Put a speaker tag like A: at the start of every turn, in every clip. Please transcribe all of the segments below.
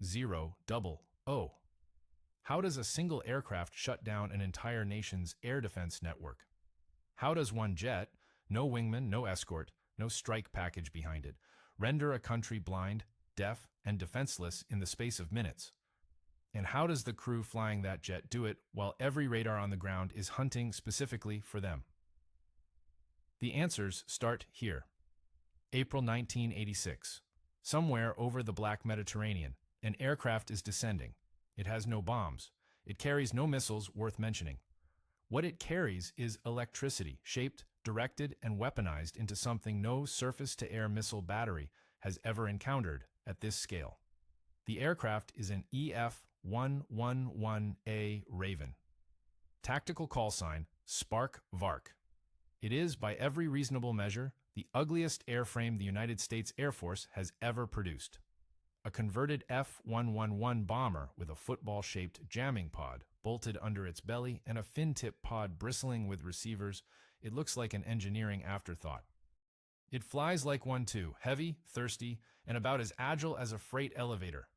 A: EF-117O. How does a single aircraft shut down an entire nation's air defense network? How does one jet, no wingman, no escort, no strike package behind it, render a country blind, deaf, and defenseless in the space of minutes? And how does the crew flying that jet do it while every radar on the ground is hunting specifically for them? The answers start here. April 1986. Somewhere over the Black Mediterranean, an aircraft is descending. It has no bombs. It carries no missiles worth mentioning. What it carries is electricity, shaped, directed, and weaponized into something no surface-to-air missile battery has ever encountered at this scale. The aircraft is an EF-111A Raven. Tactical call sign, Spark Vark. It is, by every reasonable measure, the ugliest airframe the United States Air Force has ever produced. A converted F-111 bomber with a football-shaped jamming pod bolted under its belly and a fin-tip pod bristling with receivers, it looks like an engineering afterthought. It flies like one too, heavy, thirsty, and about as agile as a freight elevator.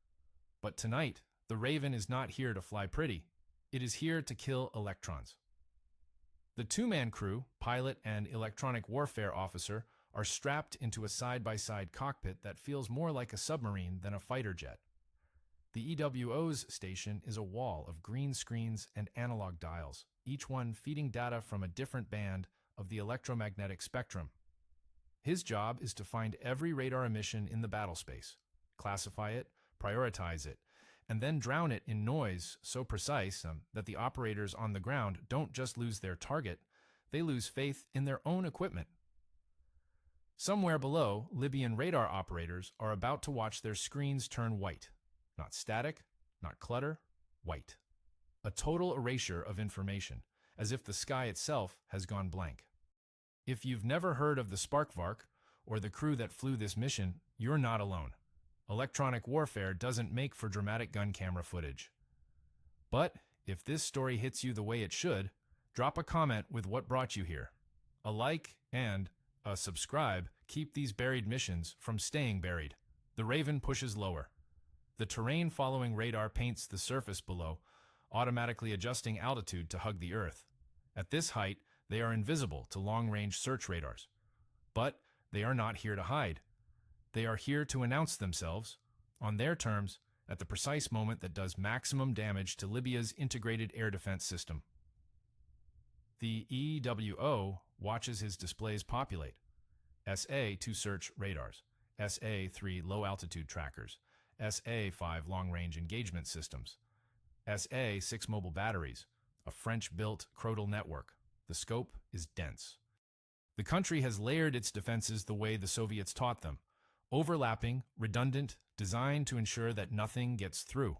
A: But tonight, the Raven is not here to fly pretty. It is here to kill electrons. The two-man crew, pilot and electronic warfare officer, are strapped into a side-by-side cockpit that feels more like a submarine than a fighter jet. The EWO's station is a wall of green screens and analog dials, each one feeding data from a different band of the electromagnetic spectrum. His job is to find every radar emission in the battlespace, classify it, prioritize it, and then drown it in noise so precise that the operators on the ground don't just lose their target, they lose faith in their own equipment. Somewhere below, Libyan radar operators are about to watch their screens turn white. Not static, not clutter, white. A total erasure of information, as if the sky itself has gone blank. If you've never heard of the Sparkvark or the crew that flew this mission, you're not alone. Electronic warfare doesn't make for dramatic gun camera footage. But if this story hits you the way it should, drop a comment with what brought you here. A like and a subscribe keep these buried missions from staying buried. The Raven pushes lower. The terrain following radar paints the surface below, automatically adjusting altitude to hug the Earth. At this height, they are invisible to long-range search radars. But they are not here to hide. They are here to announce themselves, on their terms, at the precise moment that does maximum damage to Libya's integrated air defense system. The EWO watches his displays populate. SA to search radars, SA3 low-altitude trackers, SA5 long-range engagement systems, SA6 mobile batteries, a French-built Crowdle network. The scope is dense. The country has layered its defenses the way the Soviets taught them, overlapping, redundant, designed to ensure that nothing gets through.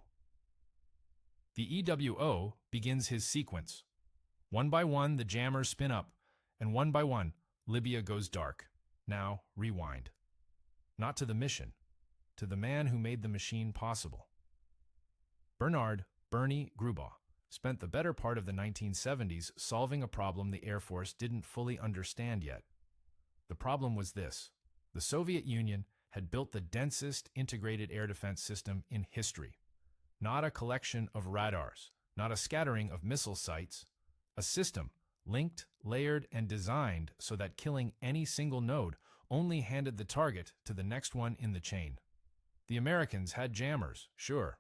A: The EWO begins his sequence. One by one, the jammers spin up, and one by one, Libya goes dark. Now, rewind. Not to the mission, to the man who made the machine possible. Bernard "Bernie" Grubaugh spent the better part of the 1970s solving a problem the Air Force didn't fully understand yet. The problem was this: the Soviet Union had built the densest integrated air defense system in history. Not a collection of radars, not a scattering of missile sites, a system linked, layered, and designed so that killing any single node only handed the target to the next one in the chain. The Americans had jammers, sure.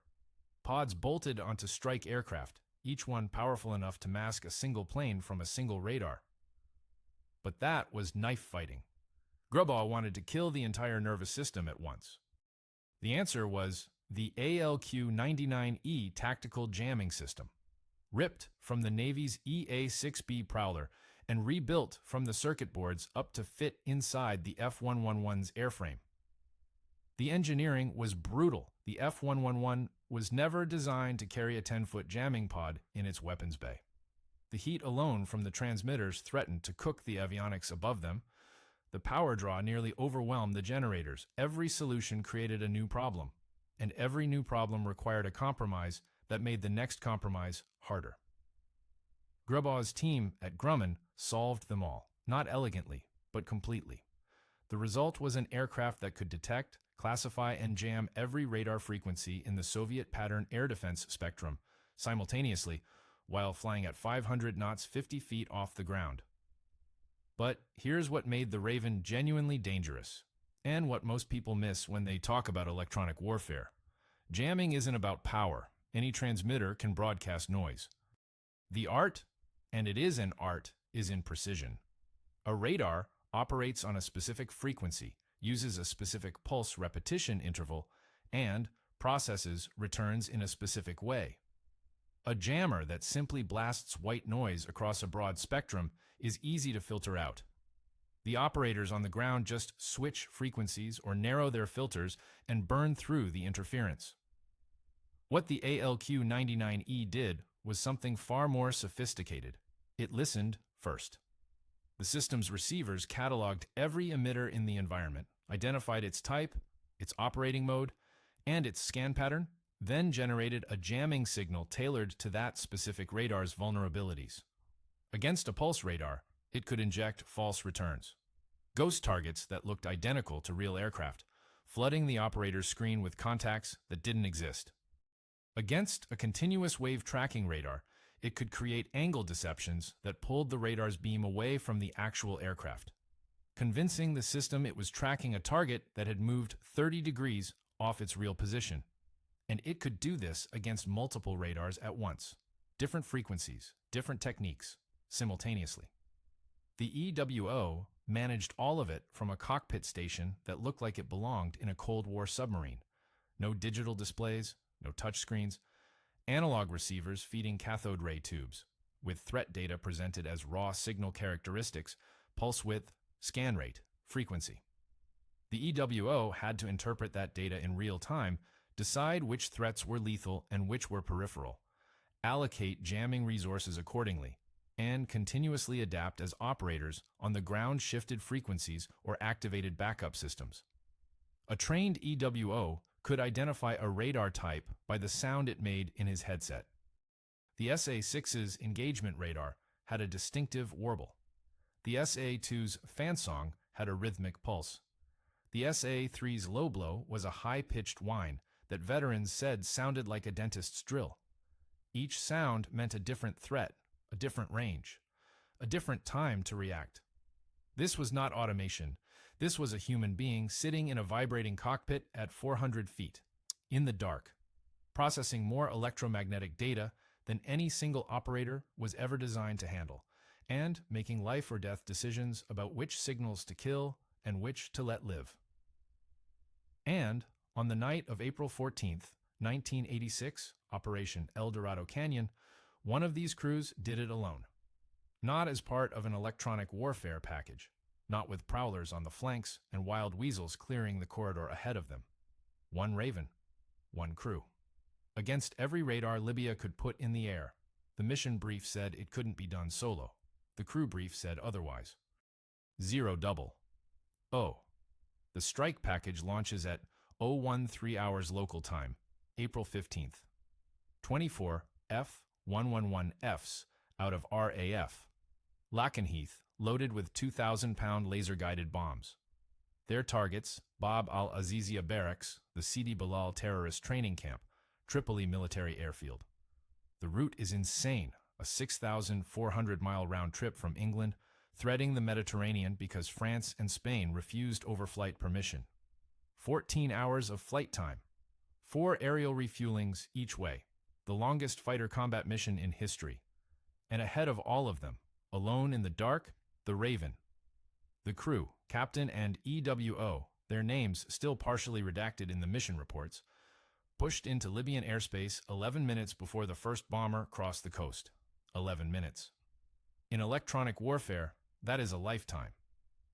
A: Pods bolted onto strike aircraft, each one powerful enough to mask a single plane from a single radar. But that was knife fighting. Grubaugh wanted to kill the entire nervous system at once. The answer was the ALQ-99E tactical jamming system, ripped from the Navy's EA-6B Prowler and rebuilt from the circuit boards up to fit inside the F-111's airframe. The engineering was brutal. The F-111 was never designed to carry a 10-foot jamming pod in its weapons bay. The heat alone from the transmitters threatened to cook the avionics above them. The power draw nearly overwhelmed the generators. Every solution created a new problem, and every new problem required a compromise that made the next compromise harder. Grubaugh's team at Grumman solved them all, not elegantly, but completely. The result was an aircraft that could detect, classify, and jam every radar frequency in the Soviet pattern air defense spectrum simultaneously while flying at 500 knots 50 feet off the ground. But here's what made the Raven genuinely dangerous, and what most people miss when they talk about electronic warfare. Jamming isn't about power. Any transmitter can broadcast noise. The art, and it is an art, is in precision. A radar operates on a specific frequency, uses a specific pulse repetition interval, and processes returns in a specific way. A jammer that simply blasts white noise across a broad spectrum is easy to filter out. The operators on the ground just switch frequencies or narrow their filters and burn through the interference. What the ALQ-99E did was something far more sophisticated. It listened first. The system's receivers cataloged every emitter in the environment, identified its type, its operating mode, and its scan pattern, then generated a jamming signal tailored to that specific radar's vulnerabilities. Against a pulse radar, it could inject false returns, ghost targets that looked identical to real aircraft, flooding the operator's screen with contacts that didn't exist. Against a continuous wave tracking radar, it could create angle deceptions that pulled the radar's beam away from the actual aircraft, convincing the system it was tracking a target that had moved 30 degrees off its real position. And it could do this against multiple radars at once, different frequencies, different techniques, simultaneously. The EWO managed all of it from a cockpit station that looked like it belonged in a Cold War submarine. No digital displays, no touchscreens, analog receivers feeding cathode ray tubes, with threat data presented as raw signal characteristics, pulse width, scan rate, frequency. The EWO had to interpret that data in real time, decide which threats were lethal and which were peripheral, allocate jamming resources accordingly, and continuously adapt as operators on the ground shifted frequencies or activated backup systems. A trained EWO could identify a radar type by the sound it made in his headset. The SA-6's engagement radar had a distinctive warble. The SA-2's fan song had a rhythmic pulse. The SA-3's low blow was a high-pitched whine that veterans said sounded like a dentist's drill. Each sound meant a different threat, a different range, a different time to react. This was not automation. This was a human being sitting in a vibrating cockpit at 400 feet, in the dark, processing more electromagnetic data than any single operator was ever designed to handle, and making life or death decisions about which signals to kill and which to let live. And on the night of April 14th, 1986, Operation El Dorado Canyon, one of these crews did it alone. Not as part of an electronic warfare package, not with prowlers on the flanks and wild weasels clearing the corridor ahead of them. One Raven, one crew. Against every radar Libya could put in the air, the mission brief said it couldn't be done solo. The crew brief said otherwise. 0 double. O. The strike package launches at 013 hours local time, April 15th. 24 F-111Fs out of RAF. Lakenheath, loaded with 2,000-pound laser-guided bombs. Their targets, Bab al-Azizia Barracks, the Sidi Bilal terrorist training camp, Tripoli military airfield. The route is insane, a 6,400-mile round trip from England, threading the Mediterranean because France and Spain refused overflight permission. 14 hours of flight time. 4 aerial refuelings each way, the longest fighter combat mission in history. And ahead of all of them, alone in the dark, the Raven. The crew, captain and EWO, their names still partially redacted in the mission reports, pushed into Libyan airspace 11 minutes before the first bomber crossed the coast. 11 minutes. In electronic warfare, that is a lifetime.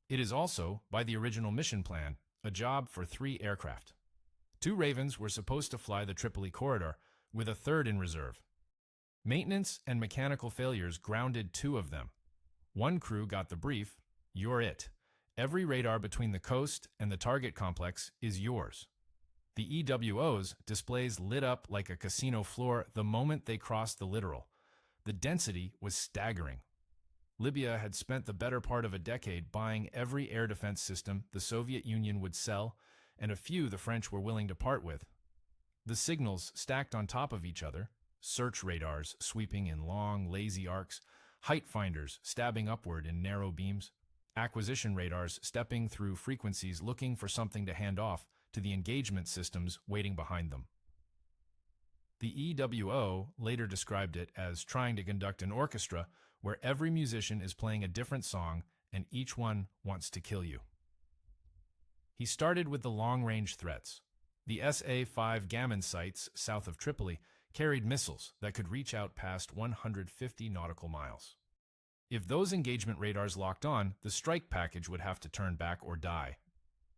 A: It is also, by the original mission plan, a job for 3 aircraft. 2 Ravens were supposed to fly the Tripoli corridor, with a third in reserve. Maintenance and mechanical failures grounded 2 of them. One crew got the brief, "You're it. Every radar between the coast and the target complex is yours." The EWO's displays lit up like a casino floor the moment they crossed the littoral. The density was staggering. Libya had spent the better part of a decade buying every air defense system the Soviet Union would sell, and a few the French were willing to part with. The signals stacked on top of each other, search radars sweeping in long, lazy arcs, height finders stabbing upward in narrow beams, acquisition radars stepping through frequencies looking for something to hand off to the engagement systems waiting behind them. The EWO later described it as trying to conduct an orchestra where every musician is playing a different song and each one wants to kill you. He started with the long-range threats. The SA-5 Gammon sites south of Tripoli carried missiles that could reach out past 150 nautical miles. If those engagement radars locked on, the strike package would have to turn back or die.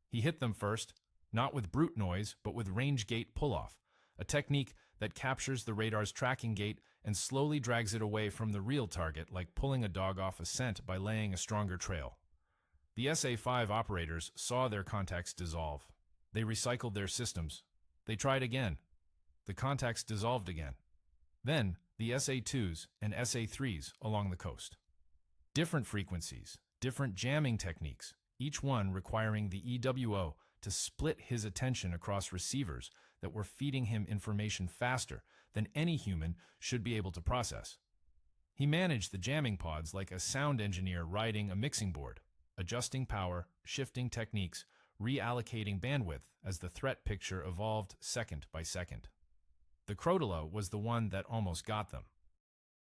A: He hit them first, not with brute noise, but with range gate pull-off, a technique that captures the radar's tracking gate and slowly drags it away from the real target, like pulling a dog off a scent by laying a stronger trail. The SA-5 operators saw their contacts dissolve. They recycled their systems. They tried again. The contacts dissolved again. Then, the SA-2s and SA-3s along the coast. Different frequencies, different jamming techniques, each one requiring the EWO to split his attention across receivers that were feeding him information faster than any human should be able to process. He managed the jamming pods like a sound engineer riding a mixing board, adjusting power, shifting techniques, reallocating bandwidth as the threat picture evolved second by second. The Growler was the one that almost got them.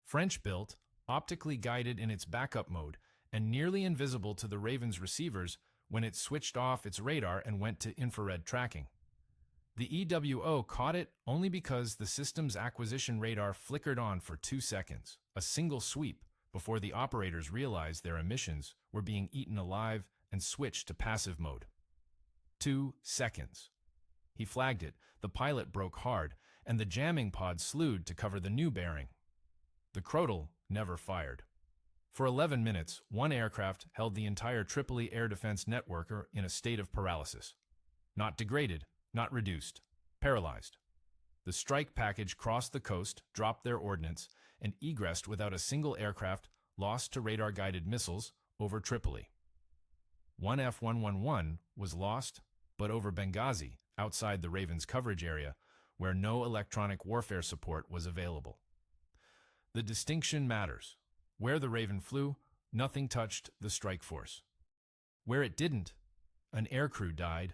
A: French-built, optically guided in its backup mode, and nearly invisible to the Raven's receivers when it switched off its radar and went to infrared tracking. The EWO caught it only because the system's acquisition radar flickered on for 2 seconds, a single sweep, before the operators realized their emissions were being eaten alive and switched to passive mode. 2 seconds. He flagged it, the pilot broke hard, and the jamming pod slewed to cover the new bearing. The Growler never fired. For 11 minutes, one aircraft held the entire Tripoli air defense network in a state of paralysis. Not degraded, not reduced, paralyzed. The strike package crossed the coast, dropped their ordnance, and egressed without a single aircraft lost to radar-guided missiles over Tripoli. One F-111 was lost, but over Benghazi, outside the Raven's coverage area, where no electronic warfare support was available. The distinction matters. Where the Raven flew, nothing touched the strike force. Where it didn't, an aircrew died.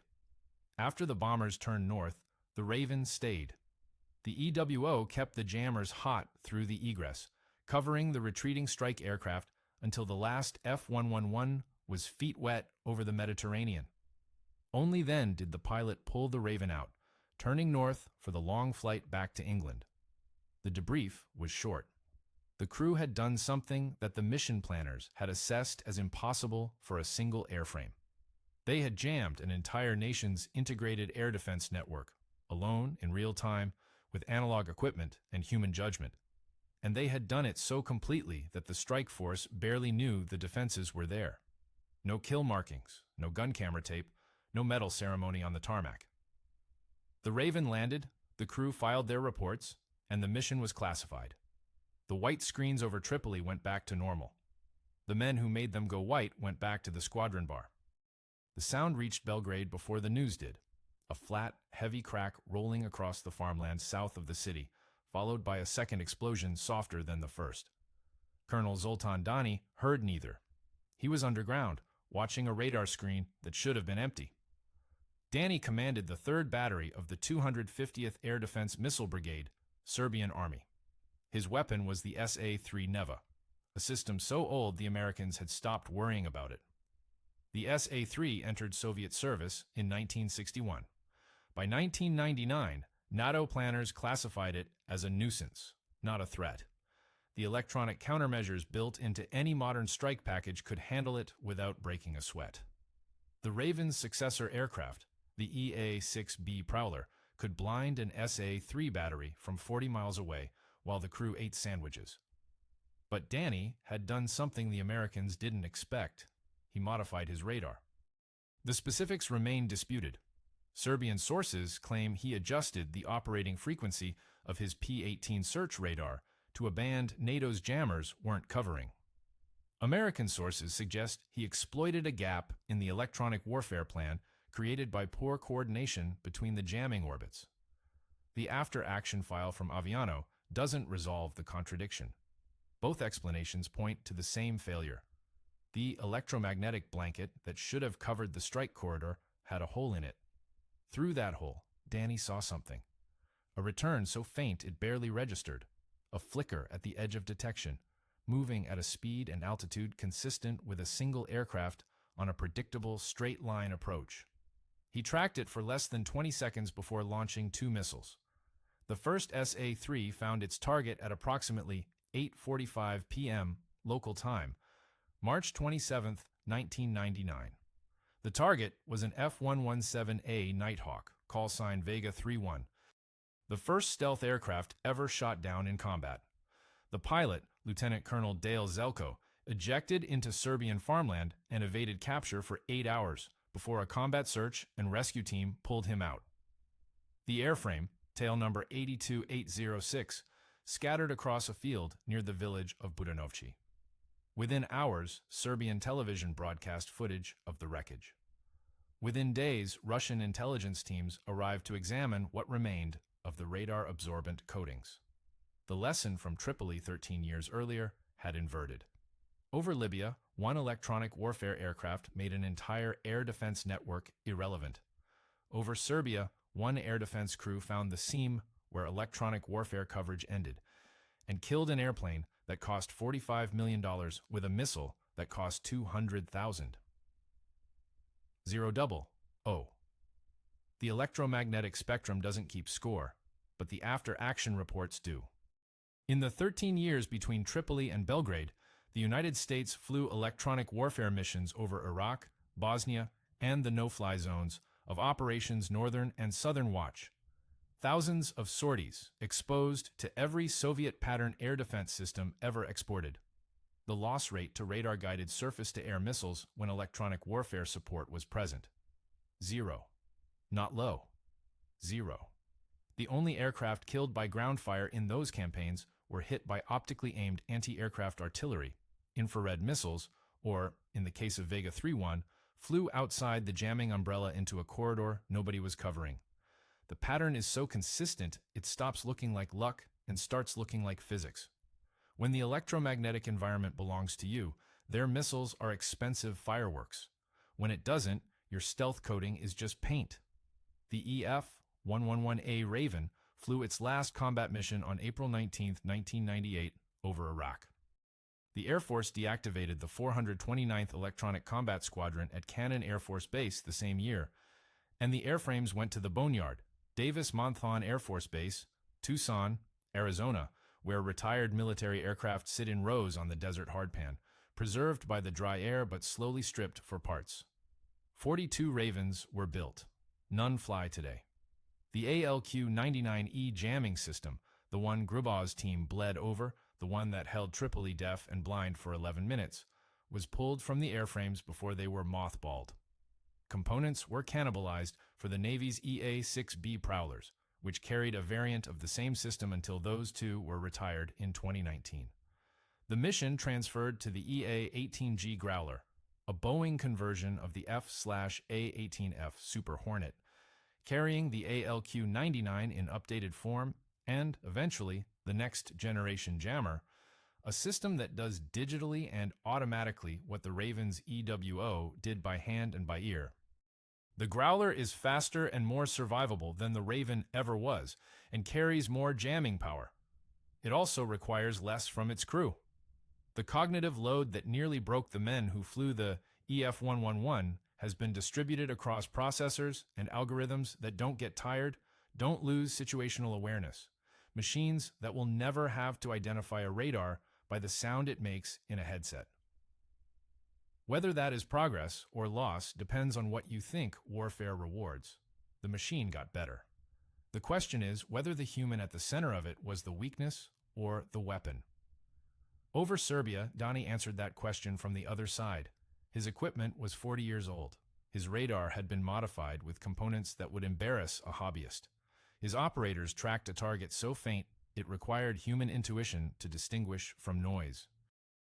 A: After the bombers turned north, the Raven stayed. The EWO kept the jammers hot through the egress, covering the retreating strike aircraft until the last F-111 was feet wet over the Mediterranean. Only then did the pilot pull the Raven out, turning north for the long flight back to England. The debrief was short. The crew had done something that the mission planners had assessed as impossible for a single airframe. They had jammed an entire nation's integrated air defense network, alone in real time, with analog equipment and human judgment. And they had done it so completely that the strike force barely knew the defenses were there. No kill markings, no gun camera tape, no medal ceremony on the tarmac. The Raven landed, the crew filed their reports, and the mission was classified. The white screens over Tripoli went back to normal. The men who made them go white went back to the squadron bar. The sound reached Belgrade before the news did, a flat, heavy crack rolling across the farmland south of the city, followed by a second explosion softer than the first. Colonel Zoltán Dani heard neither. He was underground, watching a radar screen that should have been empty. Dani commanded the 3rd Battery of the 250th Air Defense Missile Brigade, Serbian Army. His weapon was the SA-3 Neva, a system so old the Americans had stopped worrying about it. The SA-3 entered Soviet service in 1961. By 1999, NATO planners classified it as a nuisance, not a threat. The electronic countermeasures built into any modern strike package could handle it without breaking a sweat. The Raven's successor aircraft, the EA-6B Prowler, could blind an SA-3 battery from 40 miles away while the crew ate sandwiches. But Dani had done something the Americans didn't expect. He modified his radar. The specifics remain disputed. Serbian sources claim he adjusted the operating frequency of his P-18 search radar to a band NATO's jammers weren't covering. American sources suggest he exploited a gap in the electronic warfare plan created by poor coordination between the jamming orbits. The after-action file from Aviano doesn't resolve the contradiction. Both explanations point to the same failure. The electromagnetic blanket that should have covered the strike corridor had a hole in it. Through that hole, Dani saw something. A return so faint it barely registered. A flicker at the edge of detection, moving at a speed and altitude consistent with a single aircraft on a predictable straight-line approach. He tracked it for less than 20 seconds before launching 2 missiles. The first SA-3 found its target at approximately 8:45 p.m. local time, March 27, 1999. The target was an F-117A Nighthawk, call sign Vega 3-1, the first stealth aircraft ever shot down in combat. The pilot, Lieutenant Colonel Dale Zelko, ejected into Serbian farmland and evaded capture for 8 hours before a combat search and rescue team pulled him out. The airframe, tail number 82806, scattered across a field near the village of Budanovci. Within hours, Serbian television broadcast footage of the wreckage. Within days, Russian intelligence teams arrived to examine what remained of the radar-absorbent coatings. The lesson from Tripoli 13 years earlier had inverted. Over Libya, one electronic warfare aircraft made an entire air defense network irrelevant. Over Serbia, one air defense crew found the seam where electronic warfare coverage ended, and killed an airplane that cost $45 million with a missile that cost $200,000. 000. The electromagnetic spectrum doesn't keep score, but the after-action reports do. In the 13 years between Tripoli and Belgrade, the United States flew electronic warfare missions over Iraq, Bosnia, and the no-fly zones of Operations Northern and Southern Watch. Thousands of sorties exposed to every Soviet-pattern air defense system ever exported. The loss rate to radar-guided surface-to-air missiles when electronic warfare support was present. 0. Not low. 0. The only aircraft killed by ground fire in those campaigns were hit by optically aimed anti-aircraft artillery, infrared missiles, or, in the case of Vega 3-1, flew outside the jamming umbrella into a corridor nobody was covering. The pattern is so consistent, it stops looking like luck and starts looking like physics. When the electromagnetic environment belongs to you, their missiles are expensive fireworks. When it doesn't, your stealth coating is just paint. The EF-111A Raven flew its last combat mission on April 19, 1998, over Iraq. The Air Force deactivated the 429th Electronic Combat Squadron at Cannon Air Force Base the same year, and the airframes went to the Boneyard, Davis-Monthan Air Force Base, Tucson, Arizona, where retired military aircraft sit in rows on the desert hardpan, preserved by the dry air but slowly stripped for parts. 42 Ravens were built. None fly today. The ALQ-99E jamming system, the one Grubau's team bled over, the one that held Tripoli deaf and blind for 11 minutes, was pulled from the airframes before they were mothballed. Components were cannibalized for the Navy's EA-6B Prowlers, which carried a variant of the same system until those two were retired in 2019. The mission transferred to the EA-18G Growler, a Boeing conversion of the F/A-18F Super Hornet, carrying the ALQ-99 in updated form and, eventually, the next generation jammer, a system that does digitally and automatically what the Raven's EWO did by hand and by ear. The Growler is faster and more survivable than the Raven ever was, and carries more jamming power. It also requires less from its crew. The cognitive load that nearly broke the men who flew the EF-111 has been distributed across processors and algorithms that don't get tired, don't lose situational awareness, machines that will never have to identify a radar by the sound it makes in a headset. Whether that is progress or loss depends on what you think warfare rewards. The machine got better. The question is whether the human at the center of it was the weakness or the weapon. Over Serbia, Dani answered that question from the other side. His equipment was 40 years old. His radar had been modified with components that would embarrass a hobbyist. His operators tracked a target so faint it required human intuition to distinguish from noise.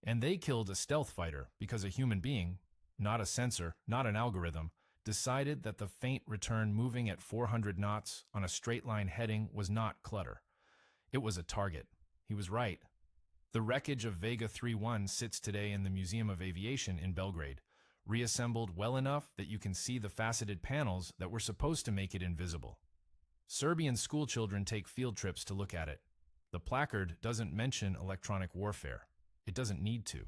A: And they killed a stealth fighter because a human being, not a sensor, not an algorithm, decided that the faint return moving at 400 knots on a straight line heading was not clutter. It was a target. He was right. The wreckage of Vega 3-1 sits today in the Museum of Aviation in Belgrade, reassembled well enough that you can see the faceted panels that were supposed to make it invisible. Serbian schoolchildren take field trips to look at it. The placard doesn't mention electronic warfare. It doesn't need to.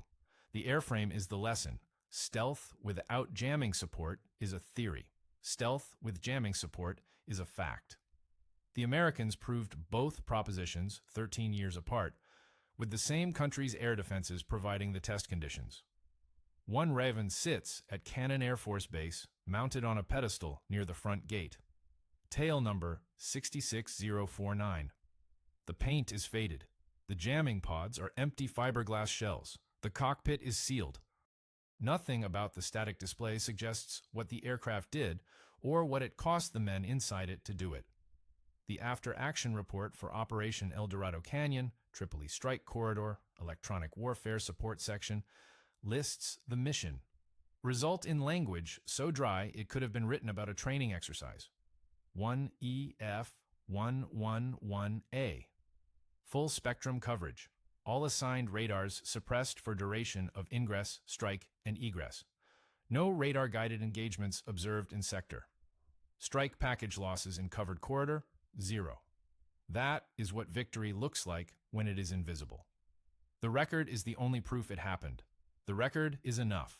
A: The airframe is the lesson. Stealth without jamming support is a theory. Stealth with jamming support is a fact. The Americans proved both propositions 13 years apart, with the same country's air defenses providing the test conditions. One Raven sits at Cannon Air Force Base, mounted on a pedestal near the front gate. Tail number 66049. The paint is faded. The jamming pods are empty fiberglass shells. The cockpit is sealed. Nothing about the static display suggests what the aircraft did or what it cost the men inside it to do it. The after-action report for Operation El Dorado Canyon, Tripoli Strike Corridor, Electronic Warfare Support Section, lists the mission. Result in language so dry it could have been written about a training exercise. 1 EF-111A. Full spectrum coverage. All assigned radars suppressed for duration of ingress, strike, and egress. No radar-guided engagements observed in sector. Strike package losses in covered corridor, 0. That is what victory looks like when it is invisible. The record is the only proof it happened. The record is enough.